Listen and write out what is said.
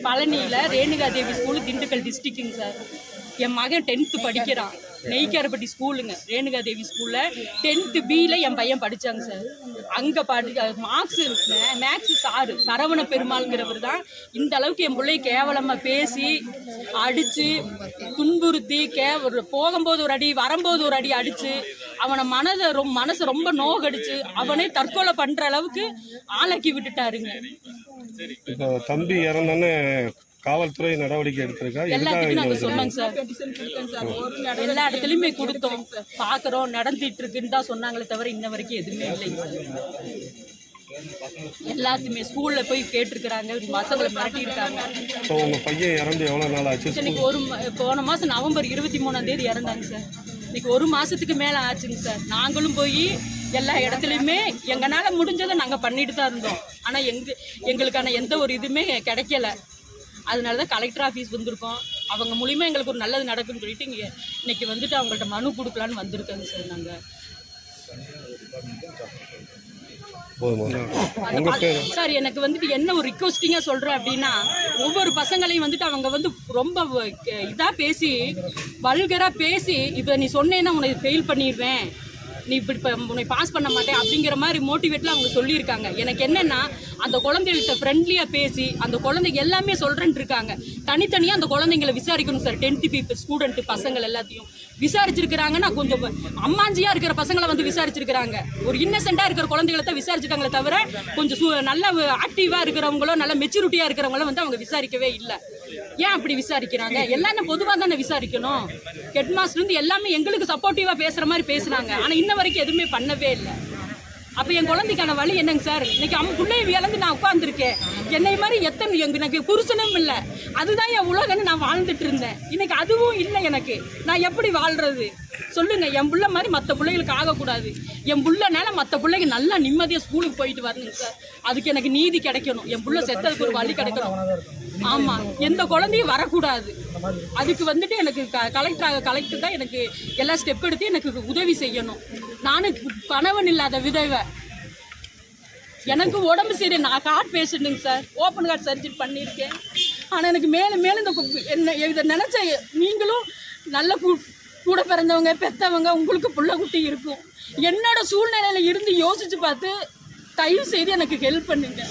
பழனியில் ரேணுகா தேவி school, Dindigul டிஸ்ட்ரிக்ட்டுங்க sir. என் மகன் 10th படிக்கிறான். நெய்க்காரப்பட்டி ஸ்கூலுங்க, ரேணுகா தேவி ஸ்கூலில் 10th B என் பையன் படித்தாங்க சார். அங்கே மேக்ஸு சாரு சரவண பெருமாள்ங்கிறவர் தான் இந்த அளவுக்கு என் பிள்ளைய கேவலமாக பேசி அடித்து துன்புறுத்தி போகும்போது ஒரு அடி வரும்போது ஒரு அடி அடித்து அவனை மனசை ரொம்ப நோகடிச்சு அவனே தற்கொலை பண்ணுற அளவுக்கு ஆளாக்கி விட்டுட்டாருங்க. இப்போ தம்பி இறந்தானே காவல்துறை நடவடிக்கை எடுத்திருக்கா? எல்லாத்துக்கும் நாங்கள் சொன்னோங்க சார், எல்லா இடத்துலையுமே கொடுத்தோம், பார்க்குறோம், நடந்துட்டு இருக்குன்னு தான் சொன்னாங்களே தவிர இன்ன வரைக்கும் எதுவுமே இல்லைங்க சார். எல்லாத்தையுமே ஸ்கூலில் போய் கேட்டிருக்கிறாங்க, பசங்களை மிரட்டியிருக்காங்க. உங்கள் பையன் இறந்து எவ்வளோ நாள் ஆச்சு? இன்னைக்கு போன மாதம் நவம்பர் 23ஆம் தேதி இறந்தாங்க சார். இன்னைக்கு 1 மாதத்துக்கு மேலே ஆச்சுங்க சார். நாங்களும் போய் எல்லா இடத்துலையுமே எங்களால் முடிஞ்சதை நாங்கள் பண்ணிட்டு தான் இருந்தோம். ஆனால் எங்களுக்கான எந்த ஒரு இதுவுமே கிடைக்கல. அதனால தான் கலெக்டர் ஆஃபீஸ் வந்திருக்கோம். அவங்க மூலிமா எங்களுக்கு ஒரு நல்லது நடக்குன்னு சொல்லிட்டு இங்கே இன்னைக்கு வந்துட்டு அவங்கள்ட்ட மனு கொடுக்கலான்னு வந்திருக்கோங்க சார். நாங்கள் சார் எனக்கு வந்துட்டு என்ன ஒரு ரிக்வஸ்டிங்காக சொல்கிறேன் அப்படின்னா, ஒவ்வொரு பசங்களையும் வந்துட்டு அவங்க வந்து ரொம்ப இதாக பேசி வல்கராக பேசி இப்போ நீ சொன்னேன்னா உன்னை ஃபெயில் பண்ணிடுவேன், நீ இப்படி உன்னை பாஸ் பண்ண மாட்டேன் அப்படிங்கிற மாதிரி மோட்டிவேட்லாம் அவங்க சொல்லியிருக்காங்க. எனக்கு என்னென்னா அந்த குழந்தைகிட்ட ஃப்ரெண்ட்லியாக பேசி அந்த குழந்தைங்க எல்லாமே சொல்கிறேன்ட்டு இருக்காங்க. தனித்தனியாக அந்த குழந்தைங்களை விசாரிக்கணும் சார். 10th ஸ்டூடெண்ட்டு பசங்கள் எல்லாத்தையும் விசாரிச்சிருக்கிறாங்கன்னா கொஞ்சம் அம்மாஞ்சியாக இருக்கிற பசங்களை வந்து விசாரிச்சிருக்கிறாங்க. ஒரு இன்னசென்ட்டாக இருக்கிற குழந்தைகளை தான் விசாரிச்சிருக்காங்களே தவிர கொஞ்சம் நல்ல ஆக்டிவாக இருக்கிறவங்களோ நல்ல மெச்சூரிட்டியாக இருக்கிறவங்களோ வந்து அவங்க விசாரிக்கவே இல்லை. ஏன் அப்படி விசாரிக்கிறாங்க? எல்லாரும் பொதுவாக தானே விசாரிக்கணும். ஹெட் மாஸ்டர்லேருந்து எல்லாமே எங்களுக்கு சப்போர்ட்டிவாக பேசுகிற மாதிரி பேசுனாங்க. ஆனால் இன்ன வரைக்கும் எதுவுமே பண்ணவே இல்லை. அப்போ என் குழந்தைக்கான வழி என்னங்க சார்? இன்னைக்கு பிள்ளைய இழந்து நான் உட்காந்துருக்கேன். என்னை மாதிரி எனக்கு புருஷனும் இல்லை, அதுதான் என் உலகன்னு நான் வாழ்ந்துட்டு இருந்தேன். இன்னைக்கு அதுவும் இல்லை. எனக்கு நான் எப்படி வாழ்றது சொல்லுங்க? என் பிள்ளை மாதிரி மற்ற பிள்ளைகளுக்கு ஆகக்கூடாது. என் பிள்ளைனால மற்ற பிள்ளைங்க நல்லா நிம்மதியாக ஸ்கூலுக்கு போயிட்டு வரணுங்க சார். அதுக்கு எனக்கு நீதி கிடைக்கணும். என் பிள்ளை செத்ததுக்கு ஒரு வழி கிடைக்கணும். ஆமாம், எந்த குழந்தையும் வரக்கூடாது. அதுக்கு வந்துட்டு எனக்கு கலெக்டர் தான் எனக்கு எல்லா ஸ்டெப் எடுத்து எனக்கு உதவி செய்யணும். நானும் கணவன் இல்லாத விதவை, எனக்கு உடம்பு சரி, நான் ஹார்ட் பேஷண்ட்டுங்க சார். ஓப்பன் ஹார்ட் சர்ஜரி பண்ணியிருக்கேன். ஆனால் எனக்கு மேலும் மேலும் இதை நினச்ச நீங்களும் நல்ல கூட பிறந்தவங்க பெற்றவங்க உங்களுக்கு புள்ள குட்டி இருக்கும். என்னோட சூழ்நிலையில இருந்து யோசிச்சு பார்த்து தயவு செய்து எனக்கு ஹெல்ப் பண்ணுங்க.